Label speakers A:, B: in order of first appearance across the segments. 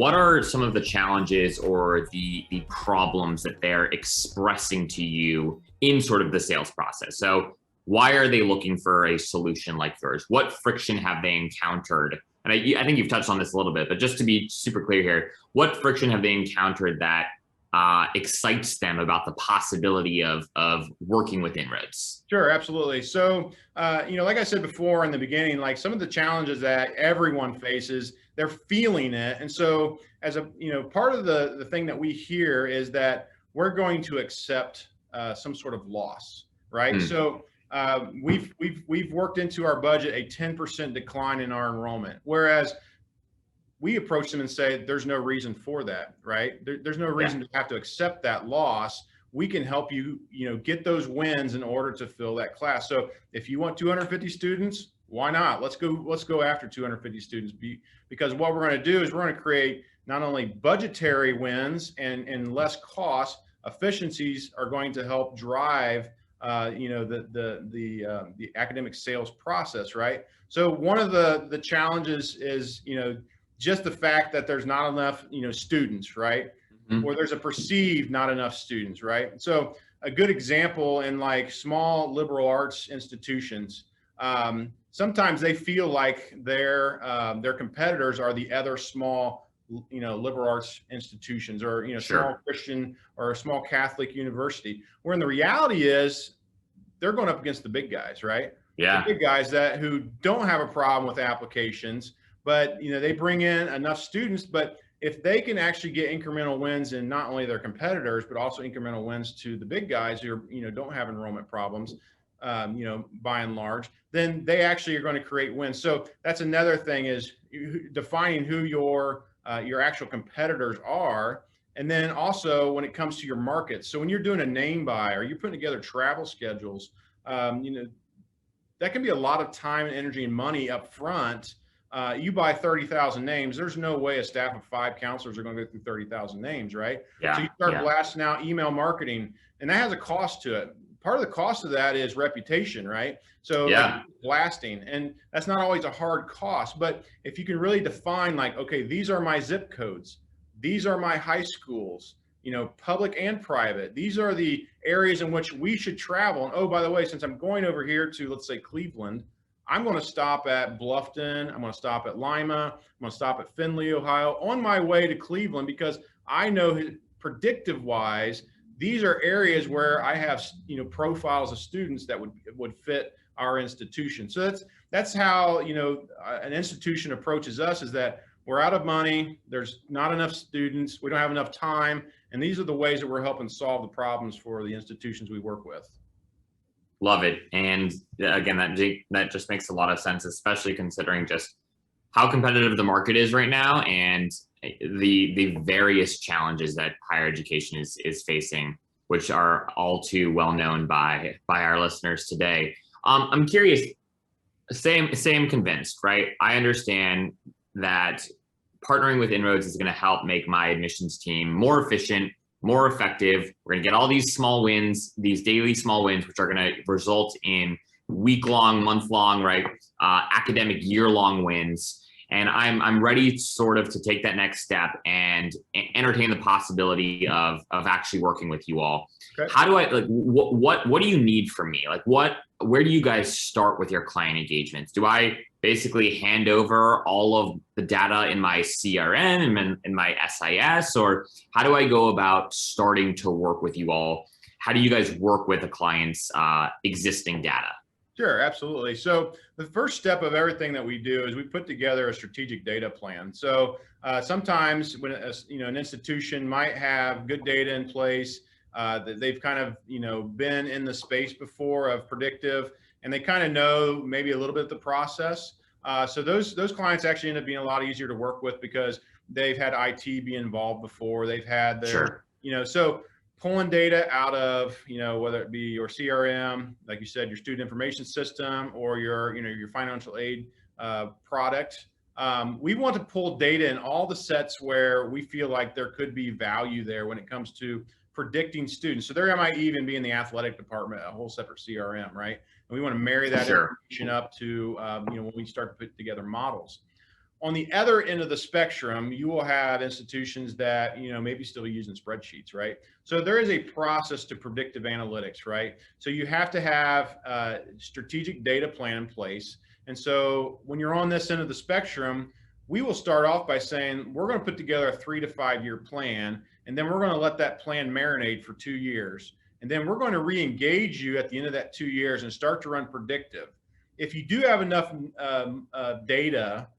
A: what are some of the challenges or the problems that they're expressing to you in sort of the sales process? So why are they looking for a solution like yours? What friction have they encountered? And I think you've touched on this a little bit, but just to be super clear here, what friction have they encountered that excites them about the possibility of working with Inroads?
B: Sure, absolutely. So, like I said before in the beginning, like some of the challenges that everyone faces, they're feeling it. And so as a, part of the thing that we hear is that we're going to accept some sort of loss, right? So we've worked into our budget a 10% decline in our enrollment, whereas we approach them and say, there's no reason for that, right? There's no reason to have to accept that loss. We can help you, get those wins in order to fill that class. So if you want 250 students, why not? Let's go after 250 students, because what we're going to do is we're going to create not only budgetary wins and less cost. Efficiencies are going to help drive the academic sales process, right? So one of the challenges is, just the fact that there's not enough, students, right? Or there's a perceived not enough students, right? So a good example in like small liberal arts institutions, sometimes they feel like their competitors are the other small, liberal arts institutions, or, small Christian or a small Catholic university, where in the reality is they're going up against the big guys, right?
A: Yeah.
B: The big guys who don't have a problem with applications, but, they bring in enough students. But if they can actually get incremental wins in not only their competitors, but also incremental wins to the big guys who are, don't have enrollment problems, by and large, then they actually are going to create wins. So that's another thing, is defining who your actual competitors are. And then also when it comes to your markets. So when you're doing a name buy or you're putting together travel schedules, that can be a lot of time and energy and money up front. You buy 30,000 names. There's no way a staff of 5 counselors are going to go through 30,000 names, right?
A: Yeah.
B: So you start blasting out email marketing, and that has a cost to it. Part of the cost of that is reputation, right? So like blasting, and that's not always a hard cost, but if you can really define like, okay, these are my zip codes, these are my high schools, public and private, these are the areas in which we should travel. And oh, by the way, since I'm going over here to, let's say, Cleveland, I'm going to stop at Bluffton. I'm going to stop at Lima. I'm going to stop at Findlay, Ohio, on my way to Cleveland, because I know predictive wise, these are areas where I have, profiles of students that would fit our institution. So that's how, an institution approaches us, is that we're out of money. There's not enough students. We don't have enough time. And these are the ways that we're helping solve the problems for the institutions we work with.
A: Love it. And again, that just makes a lot of sense, especially considering just how competitive the market is right now and the various challenges that higher education is facing, which are all too well known by our listeners today. I'm curious, same convinced, right? I understand that partnering with Inroads is going to help make my admissions team more efficient, more effective. We're going to get all these small wins, these daily small wins, which are going to result in week-long, month-long, right, academic year-long wins. And I'm ready sort of to take that next step and entertain the possibility of actually working with you all. Okay. How do I, like, what do you need from me? Like, where do you guys start with your client engagements? Do I basically hand over all of the data in my CRM and in my SIS, or how do I go about starting to work with you all? How do you guys work with a client's existing data?
B: Sure, absolutely. So the first step of everything that we do is we put together a strategic data plan. So sometimes when an institution might have good data in place, that they've kind of been in the space before of predictive, and they kind of know maybe a little bit of the process. So those clients actually end up being a lot easier to work with because they've had IT be involved before. They've had their, so pulling data out of, whether it be your CRM, like you said, your student information system, or your financial aid product. We want to pull data in all the sets where we feel like there could be value there when it comes to predicting students. So there might even be in the athletic department, a whole separate CRM, right? And we want to marry that information up to, when we start to put together models. On the other end of the spectrum, you will have institutions that, you know, maybe still using spreadsheets, right? So there is a process to predictive analytics, right? So you have to have a strategic data plan in place. And so when you're on this end of the spectrum, we will start off by saying, we're going to put together a 3 to 5 year plan, and then we're going to let that plan marinate for 2 years. And then we're going to re-engage you at the end of that 2 years and start to run predictive. If you do have enough data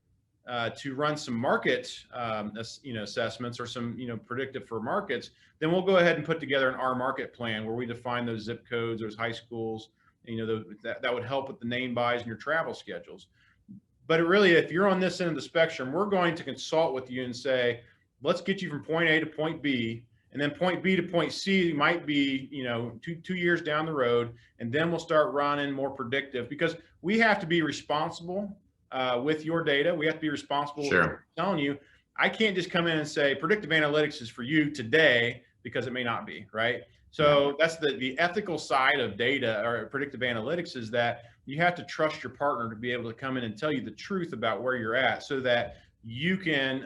B: to run some market assessments or some predictive for markets, then we'll go ahead and put together an R market plan where we define those zip codes, those high schools, that would help with the name buys and your travel schedules. But really, if you're on this end of the spectrum, we're going to consult with you and say, let's get you from point A to point B, and then point B to point C might be, two years down the road, and then we'll start running more predictive, because we have to be responsible with your data. We have to be responsible with telling you. I can't just come in and say predictive analytics is for you today, because it may not be, right? So that's the ethical side of data or predictive analytics, is that you have to trust your partner to be able to come in and tell you the truth about where you're at, so that you can,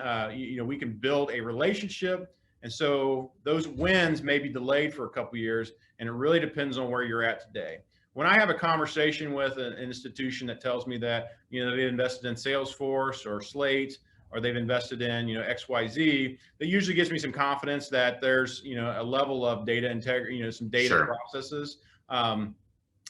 B: we can build a relationship. And so those wins may be delayed for a couple of years, and it really depends on where you're at today. When I have a conversation with an institution that tells me that, they've invested in Salesforce or Slate, or they've invested in, XYZ, that usually gives me some confidence that there's, a level of data integrity, some data processes. And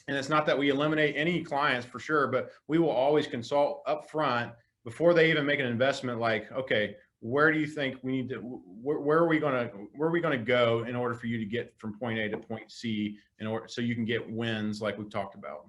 B: it's not that we eliminate any clients for sure, but we will always consult up front before they even make an investment. Like, okay, where do you think we need to, where are we going to go in order for you to get from point A to point C, in order so you can get wins like we've talked about.